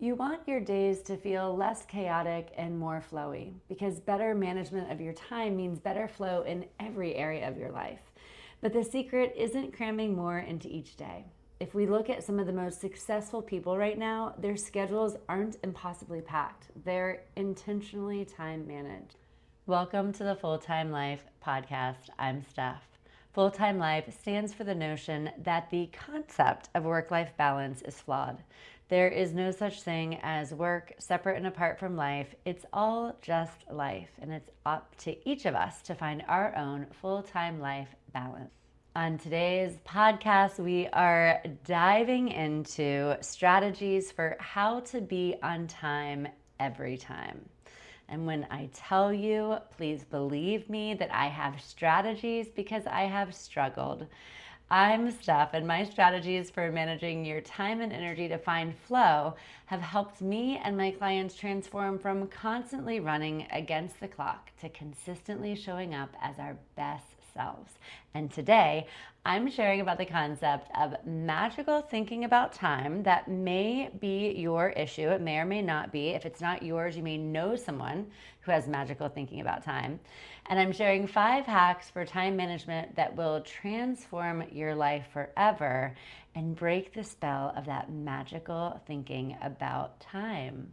You want your days to feel less chaotic and more flowy because better management of your time means better flow in every area of your life. But the secret isn't cramming more into each day. If we look at some of the most successful people right now, their schedules aren't impossibly packed. They're intentionally time managed. Welcome to the Full-Time Life podcast. I'm Steph. Full-time life stands for the notion that the concept of work-life balance is flawed. There is no such thing as work separate and apart from life. It's all just life, and it's up to each of us to find our own full-time life balance. On today's podcast, we are diving into strategies for how to be on time every time. And when I tell you, please believe me that I have strategies because I have struggled. I'm Steph, and my strategies for managing your time and energy to find flow have helped me and my clients transform from constantly running against the clock to consistently showing up as our best selves. And today, I'm sharing about the concept of magical thinking about time that may be your issue. It may or may not be. If it's not yours, you may know someone who has magical thinking about time. And I'm sharing 5 hacks for time management that will transform your life forever and break the spell of that magical thinking about time.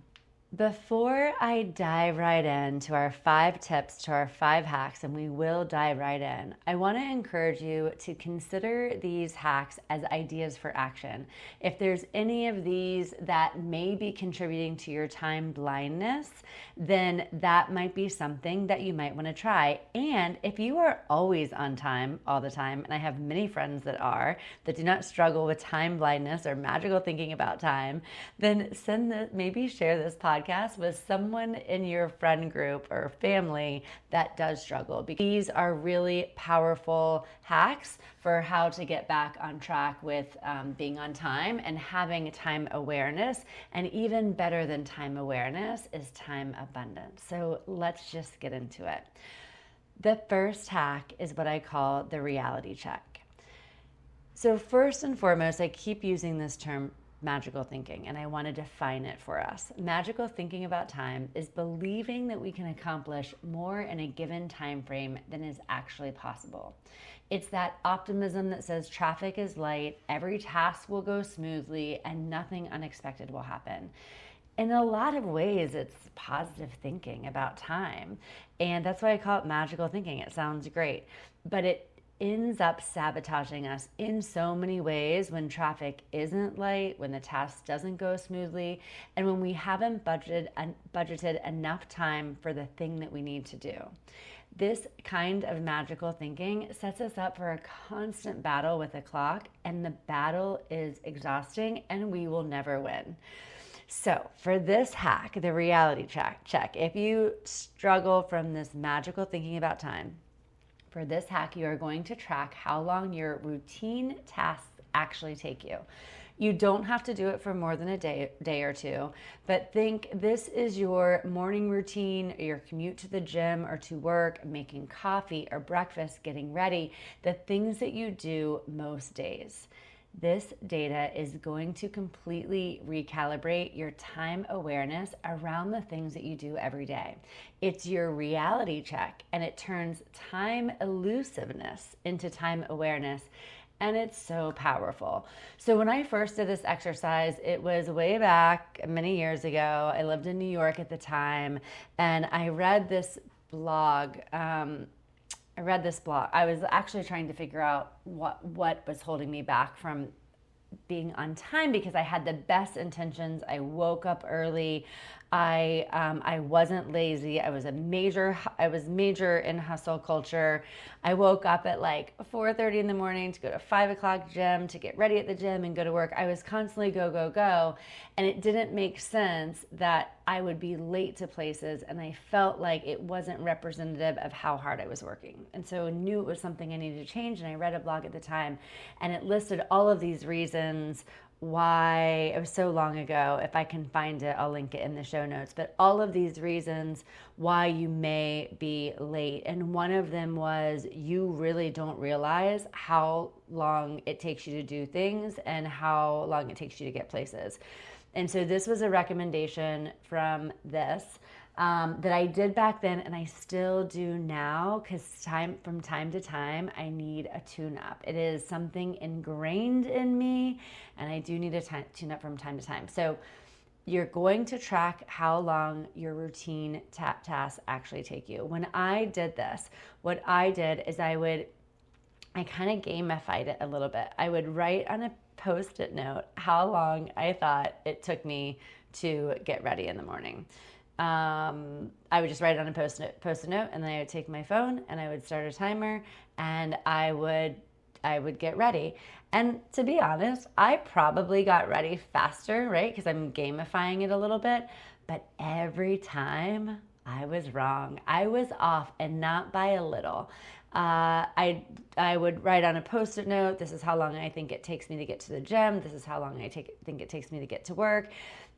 Before I dive right into our 5 tips to our 5 hacks, and we will dive right in, I want to encourage you to consider these hacks as ideas for action. If there's any of these that may be contributing to your time blindness, then that might be something that you might want to try. And if you are always on time all the time, and I have many friends that do not struggle with time blindness or magical thinking about time, then maybe share this podcast with someone in your friend group or family that does struggle. Because these are really powerful hacks for how to get back on track with being on time and having time awareness. And even better than time awareness is time abundance. So let's just get into it. The first hack is what I call the reality check. So first and foremost, I keep using this term magical thinking, and I want to define it for us. Magical thinking about time is believing that we can accomplish more in a given time frame than is actually possible. It's that optimism that says traffic is light, every task will go smoothly, and nothing unexpected will happen. In a lot of ways, it's positive thinking about time, and that's why I call it magical thinking. It sounds great, but it ends up sabotaging us in so many ways when traffic isn't light, when the task doesn't go smoothly, and when we haven't budgeted enough time for the thing that we need to do. This kind of magical thinking sets us up for a constant battle with the clock, and the battle is exhausting and we will never win. So for this hack, the reality check, if you struggle from this magical thinking about time, for this hack, you are going to track how long your routine tasks actually take you. You don't have to do it for more than a day or two, but think this is your morning routine, your commute to the gym or to work, making coffee or breakfast, getting ready, the things that you do most days. This data is going to completely recalibrate your time awareness around the things that you do every day. It's your reality check, and it turns time elusiveness into time awareness, and it's so powerful. So when I first did this exercise, it was way back many years ago. I lived in New York at the time, and I read this blog. I was actually trying to figure out what was holding me back from being on time because I had the best intentions. I woke up early. I wasn't lazy. I was major in hustle culture. I woke up at like 4:30 in the morning to go to 5 o'clock gym, to get ready at the gym and go to work. I was constantly go, go, go. And it didn't make sense that I would be late to places, and I felt like it wasn't representative of how hard I was working. And so I knew it was something I needed to change, and I read a blog at the time, and it listed all of these reasons why. It was so long ago. If I can find it, I'll link it in the show notes. But all of these reasons why you may be late. And one of them was you really don't realize how long it takes you to do things and how long it takes you to get places. And so this was a recommendation from this that I did back then, and I still do now, because from time to time, I need a tune-up. It is something ingrained in me, and I do need a tune-up from time to time. So you're going to track how long your routine tasks actually take you. When I did this, what I did is I kind of gamified it a little bit. I would write on a Post-it note how long I thought it took me to get ready in the morning. I would just write it on a post-it note, and then I would take my phone and I would start a timer, and I would get ready. And to be honest, I probably got ready faster, right? Because I'm gamifying it a little bit. But every time I was wrong. I was off, and not by a little. I would write on a Post-it note, this is how long I think it takes me to get to the gym. This is how long I think it takes me to get to work.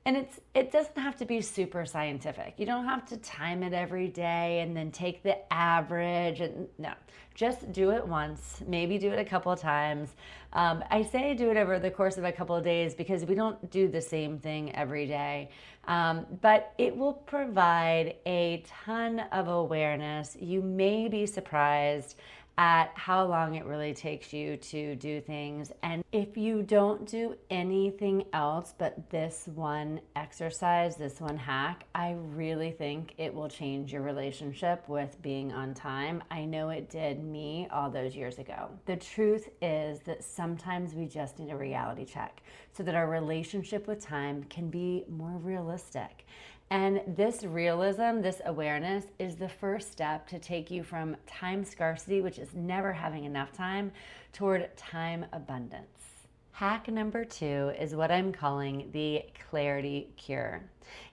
And it doesn't have to be super scientific. You don't have to time it every day and then take the average. And no, just do it once, maybe do it a couple of times. I say do it over the course of a couple of days because we don't do the same thing every day. But it will provide a ton of awareness. You may be surprised at how long it really takes you to do things. And if you don't do anything else but this one exercise, this one hack, I really think it will change your relationship with being on time. I know it did me all those years ago. The truth is that sometimes we just need a reality check so that our relationship with time can be more realistic. And this realism, this awareness, is the first step to take you from time scarcity, which is never having enough time, toward time abundance. Hack number 2 is what I'm calling the clarity cure.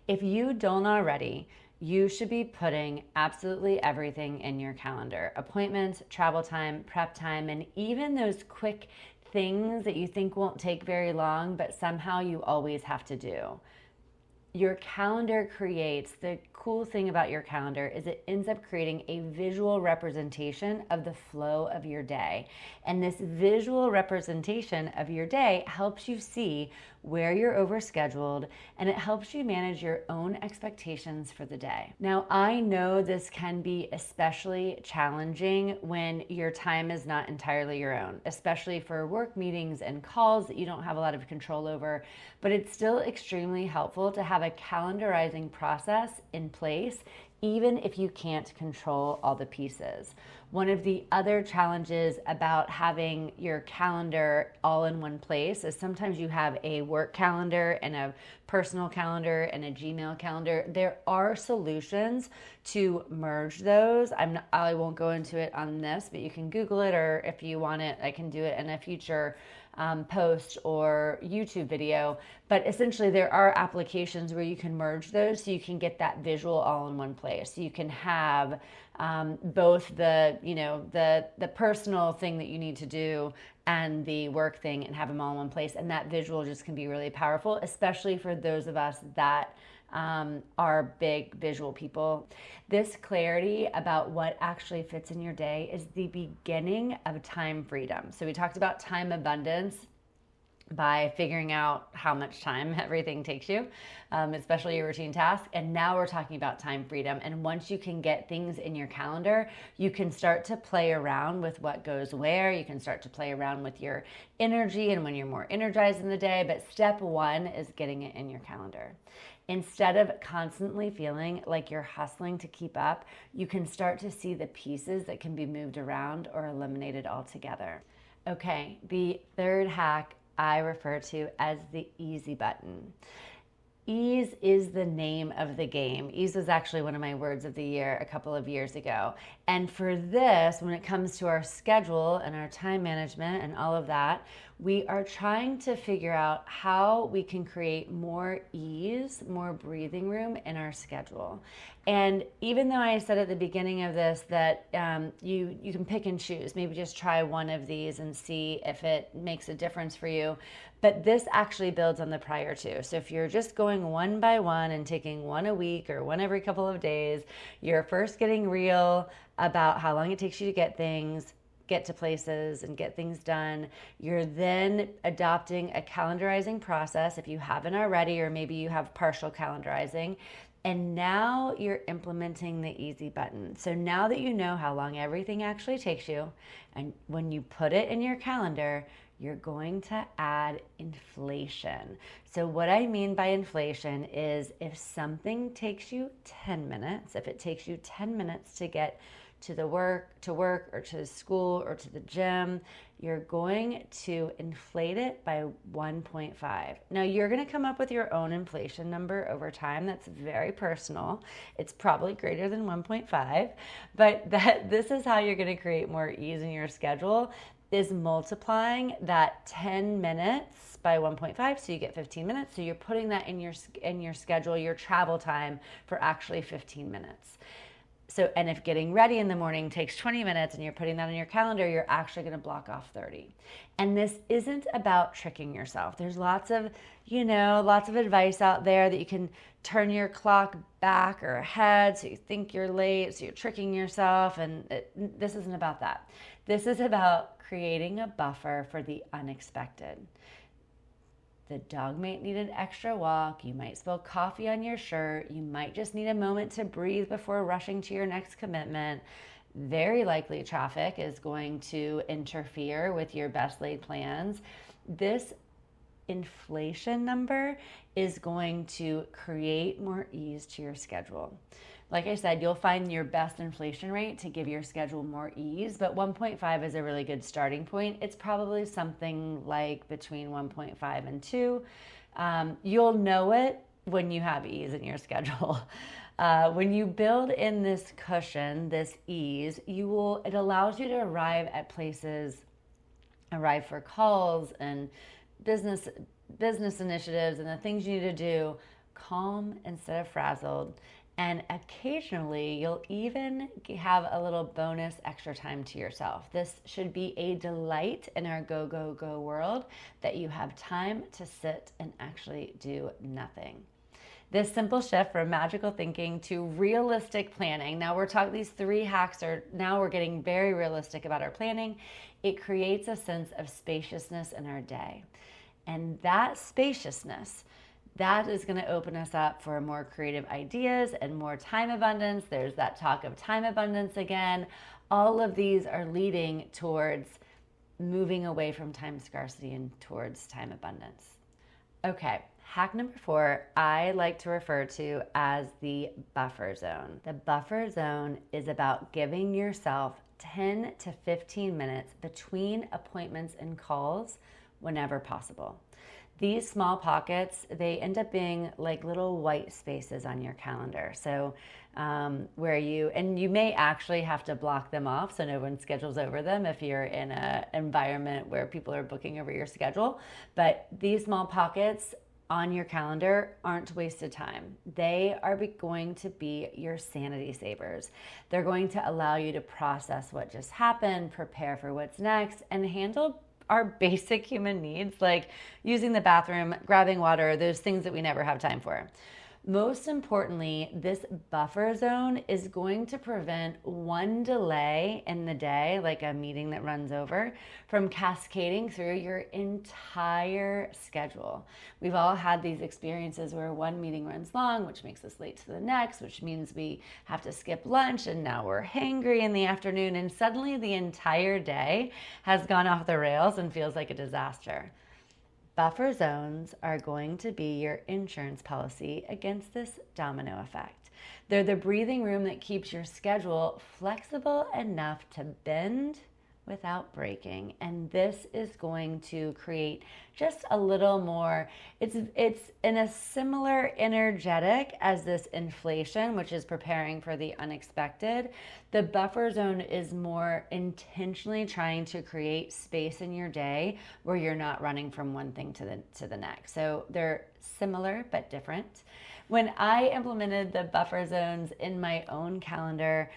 If you don't already, you should be putting absolutely everything in your calendar. Appointments, travel time, prep time, and even those quick things that you think won't take very long, but somehow you always have to do. Your calendar creates, the cool thing about your calendar is it ends up creating a visual representation of the flow of your day. And this visual representation of your day helps you see where you're overscheduled, and it helps you manage your own expectations for the day. Now, I know this can be especially challenging when your time is not entirely your own, especially for work meetings and calls that you don't have a lot of control over, but it's still extremely helpful to have a calendarizing process in place, even if you can't control all the pieces. One of the other challenges about having your calendar all in one place is sometimes you have a work calendar and a personal calendar and a Gmail calendar. There are solutions to merge those. I won't go into it on this, but you can Google it, or if you want it, I can do it in a future post or YouTube video. But essentially there are applications where you can merge those so you can get that visual all in one place. So you can have both the personal thing that you need to do and the work thing, and have them all in one place. And that visual just can be really powerful, especially for those of us that are big visual people. This clarity about what actually fits in your day is the beginning of time freedom. So we talked about time abundance by figuring out how much time everything takes you, especially your routine tasks. And now we're talking about time freedom. And once you can get things in your calendar, you can start to play around with what goes where. You can start to play around with your energy and when you're more energized in the day. But step 1 is getting it in your calendar. Instead of constantly feeling like you're hustling to keep up, you can start to see the pieces that can be moved around or eliminated altogether. Okay, the third hack I refer to as the easy button. Ease is the name of the game. Ease was actually one of my words of the year a couple of years ago. And for this, when it comes to our schedule and our time management and all of that, we are trying to figure out how we can create more ease, more breathing room in our schedule. And even though I said at the beginning of this that you can pick and choose, maybe just try one of these and see if it makes a difference for you. But this actually builds on the prior two. So if you're just going one by one and taking one a week or one every couple of days, you're first getting real about how long it takes you to get things, get to places and get things done. You're then adopting a calendarizing process if you haven't already, or maybe you have partial calendarizing. And now you're implementing the easy button. So now that you know how long everything actually takes you, and when you put it in your calendar, you're going to add inflation. So what I mean by inflation is if something takes you 10 minutes, if it takes you 10 minutes to get to work or to school or to the gym, you're going to inflate it by 1.5. Now you're going to come up with your own inflation number over time. That's very personal. It's probably greater than 1.5, but this is how you're going to create more ease in your schedule, is multiplying that 10 minutes by 1.5, so you get 15 minutes. So you're putting that in your schedule, your travel time, for actually 15 minutes. So, and if getting ready in the morning takes 20 minutes and you're putting that on your calendar, you're actually going to block off 30. And this isn't about tricking yourself. There's lots of advice out there that you can turn your clock back or ahead so you think you're late, so you're tricking yourself. And this isn't about that. This is about creating a buffer for the unexpected. The dog might need an extra walk. You might spill coffee on your shirt. You might just need a moment to breathe before rushing to your next commitment. Very likely traffic is going to interfere with your best laid plans. This inflation number is going to create more ease to your schedule. Like I said, you'll find your best inflation rate to give your schedule more ease, but 1.5 is a really good starting point. It's probably something like between 1.5 and 2. You'll know it when you have ease in your schedule. When you build in this cushion, this ease, it allows you to arrive at places, arrive for calls and business initiatives and the things you need to do, calm instead of frazzled. And occasionally, you'll even have a little bonus extra time to yourself. This should be a delight in our go, go, go world, that you have time to sit and actually do nothing. This simple shift from magical thinking to realistic planning. Now these 3 hacks now we're getting very realistic about our planning. It creates a sense of spaciousness in our day. And that spaciousness, that is going to open us up for more creative ideas and more time abundance. There's that talk of time abundance again. All of these are leading towards moving away from time scarcity and towards time abundance. Okay, hack number 4, I like to refer to as the buffer zone. The buffer zone is about giving yourself 10 to 15 minutes between appointments and calls whenever possible. These small pockets, they end up being like little white spaces on your calendar. So you may actually have to block them off so no one schedules over them if you're in an environment where people are booking over your schedule. But these small pockets on your calendar aren't wasted time. They are going to be your sanity savers. They're going to allow you to process what just happened, prepare for what's next, and handle our basic human needs, like using the bathroom, grabbing water, those things that we never have time for. Most importantly, this buffer zone is going to prevent one delay in the day, like a meeting that runs over, from cascading through your entire schedule. We've all had these experiences where one meeting runs long, which makes us late to the next, which means we have to skip lunch, and now we're hangry in the afternoon, and suddenly the entire day has gone off the rails and feels like a disaster. Buffer zones are going to be your insurance policy against this domino effect. They're the breathing room that keeps your schedule flexible enough to bend without breaking. And this is going to create just a little more, it's in a similar energetic as this inflation, which is preparing for the unexpected. The buffer zone is more intentionally trying to create space in your day where you're not running from one thing to the next. So they're similar but different. When I implemented the buffer zones in my own calendar,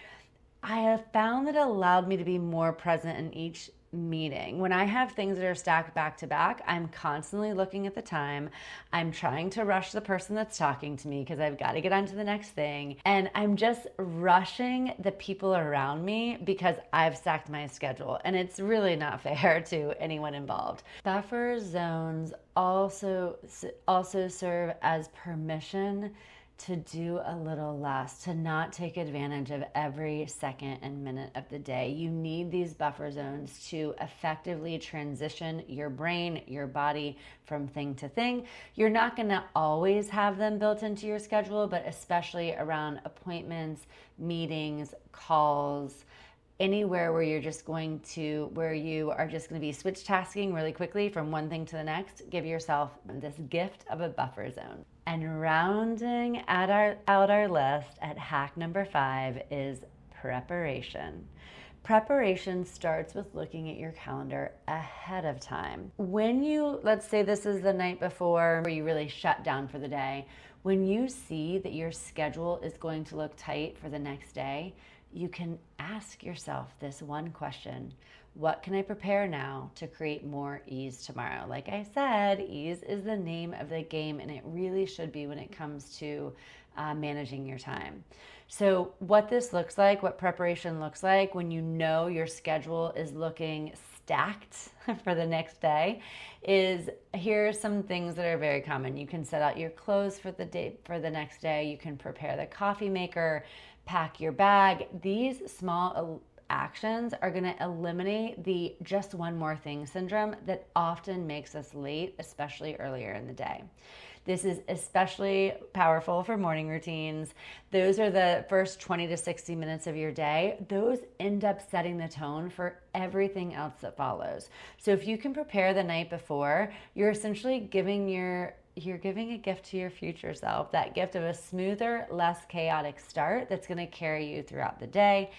I have found that it allowed me to be more present in each meeting. When I have things that are stacked back to back, I'm constantly looking at the time. I'm trying to rush the person that's talking to me because I've got to get on to the next thing. And I'm just rushing the people around me because I've stacked my schedule. And it's really not fair to anyone involved. Buffer zones also serve as permission to do a little less, to not take advantage of every second and minute of the day. You need these buffer zones to effectively transition your brain, your body from thing to thing. You're not going to always have them built into your schedule, but especially around appointments, meetings, calls, anywhere where you are just going to be switch tasking really quickly from one thing to the next. Give yourself this gift of a buffer zone. And rounding out our list at hack number 5 is preparation. Preparation starts with looking at your calendar ahead of time. When let's say this is the night before where you really shut down for the day, when you see that your schedule is going to look tight for the next day, you can ask yourself this one question: what can I prepare now to create more ease tomorrow? Like I said, ease is the name of the game, and it really should be when it comes to managing your time. So what this looks like, what preparation looks like when you know your schedule is looking stacked for the next day, is here are some things that are very common. You can set out your clothes for the next day. You can prepare the coffee maker, pack your bag. These small actions are going to eliminate the just one more thing syndrome that often makes us late, especially earlier in the day. This is especially powerful for morning routines. Those are the first 20 to 60 minutes of your day. Those end up setting the tone for everything else that follows. So if you can prepare the night before, you're essentially giving a gift to your future self, that gift of a smoother, less chaotic start that's going to carry you throughout the day.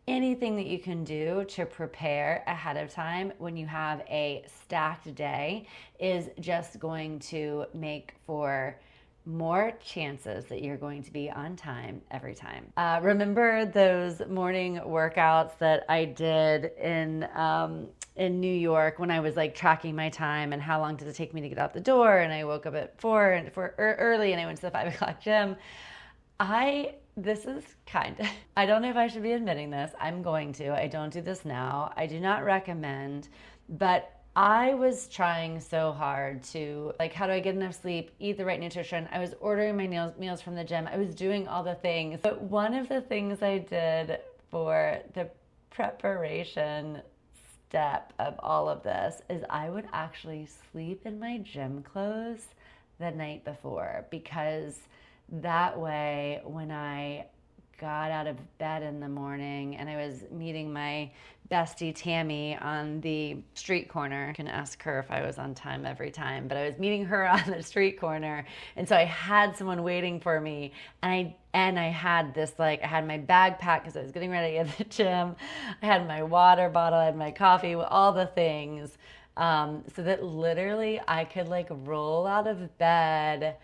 Anything that you can do to prepare ahead of time when you have a stacked day is just going to make for more chances that you're going to be on time every time. Remember those morning workouts that I did in New York when I was like tracking my time and how long did it take me to get out the door, and I woke up at 4 early and I went to the 5 o'clock gym. I don't know if I should be admitting this. I'm going to. I don't do this now. I do not recommend, but I was trying so hard to, how do I get enough sleep, eat the right nutrition? I was ordering my meals from the gym. I was doing all the things. But one of the things I did for the preparation step of all of this is I would actually sleep in my gym clothes the night before, because that way when I got out of bed in the morning and I was meeting my bestie Tammy on the street corner. You can ask her if I was on time every time, but I was meeting her on the street corner, and so I had someone waiting for me, and I had this, I had my bag packed because I was getting ready at the gym. I had my water bottle, I had my coffee, all the things, so that literally I could roll out of bed,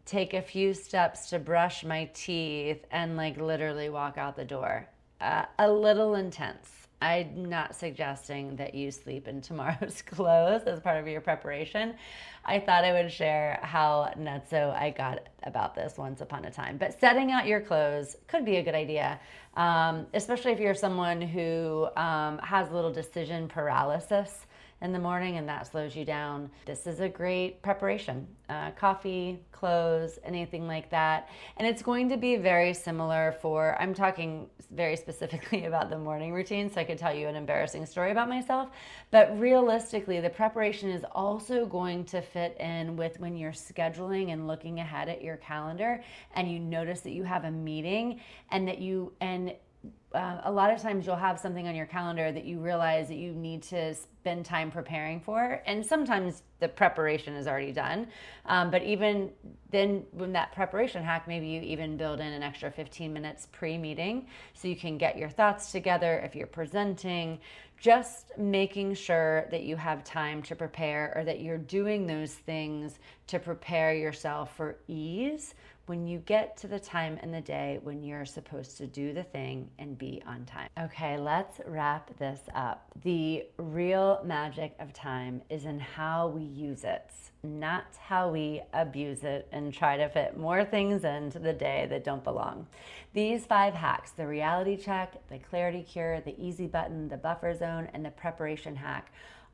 take a few steps to brush my teeth, and literally walk out the door. A little intense. I'm not suggesting that you sleep in tomorrow's clothes as part of your preparation. I thought I would share how nutso I got about this once upon a time. But setting out your clothes could be a good idea, especially if you're someone who has a little decision paralysis in the morning and that slows you down. This is a great preparation. Coffee, clothes, anything like that. And it's going to be very similar I'm talking very specifically about the morning routine, so I could tell you an embarrassing story about myself. But realistically, the preparation is also going to fit in with when you're scheduling and looking ahead at your calendar and you notice that you have a meeting and that a lot of times you'll have something on your calendar that you realize that you need to spend time preparing for, and sometimes the preparation is already done. But even then, when that preparation hack, maybe you even build in an extra 15 minutes pre-meeting so you can get your thoughts together if you're presenting. Just making sure that you have time to prepare, or that you're doing those things to prepare yourself for ease when you get to the time in the day when you're supposed to do the thing and be on time. Okay, let's wrap this up. The real magic of time is in how we use it, not how we abuse it and try to fit more things into the day that don't belong. These 5 hacks, the reality check, the clarity cure, the easy button, the buffer zone, and the preparation hack,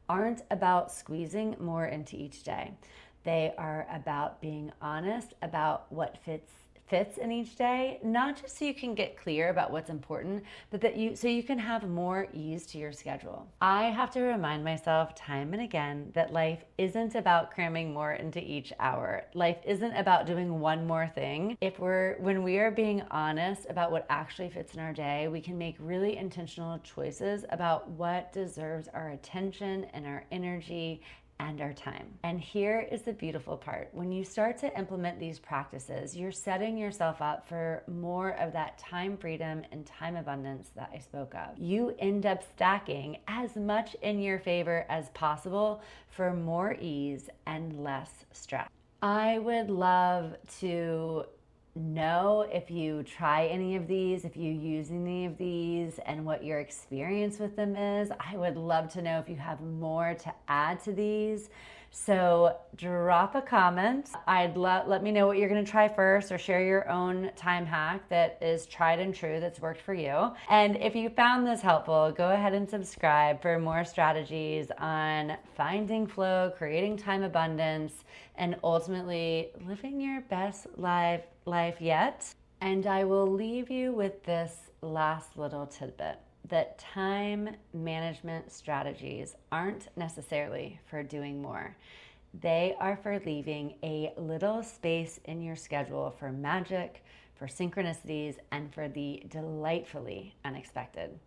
aren't about squeezing more into each day. They are about being honest about what fits in each day, not just so you can get clear about what's important, but so you can have more ease to your schedule. I have to remind myself time and again that life isn't about cramming more into each hour. Life isn't about doing one more thing. When we are being honest about what actually fits in our day, we can make really intentional choices about what deserves our attention and our energy and our time. And here is the beautiful part. When you start to implement these practices, you're setting yourself up for more of that time freedom and time abundance that I spoke of. You end up stacking as much in your favor as possible for more ease and less stress. I would love to know if you try any of these, if you use any of these, and what your experience with them is. I would love to know if you have more to add to these. So drop a comment. Let me know what you're going to try first, or share your own time hack that is tried and true that's worked for you. And if you found this helpful, go ahead and subscribe for more strategies on finding flow, creating time abundance, and ultimately living your best life yet. And I will leave you with this last little tidbit, that time management strategies aren't necessarily for doing more. They are for leaving a little space in your schedule for magic, for synchronicities, and for the delightfully unexpected.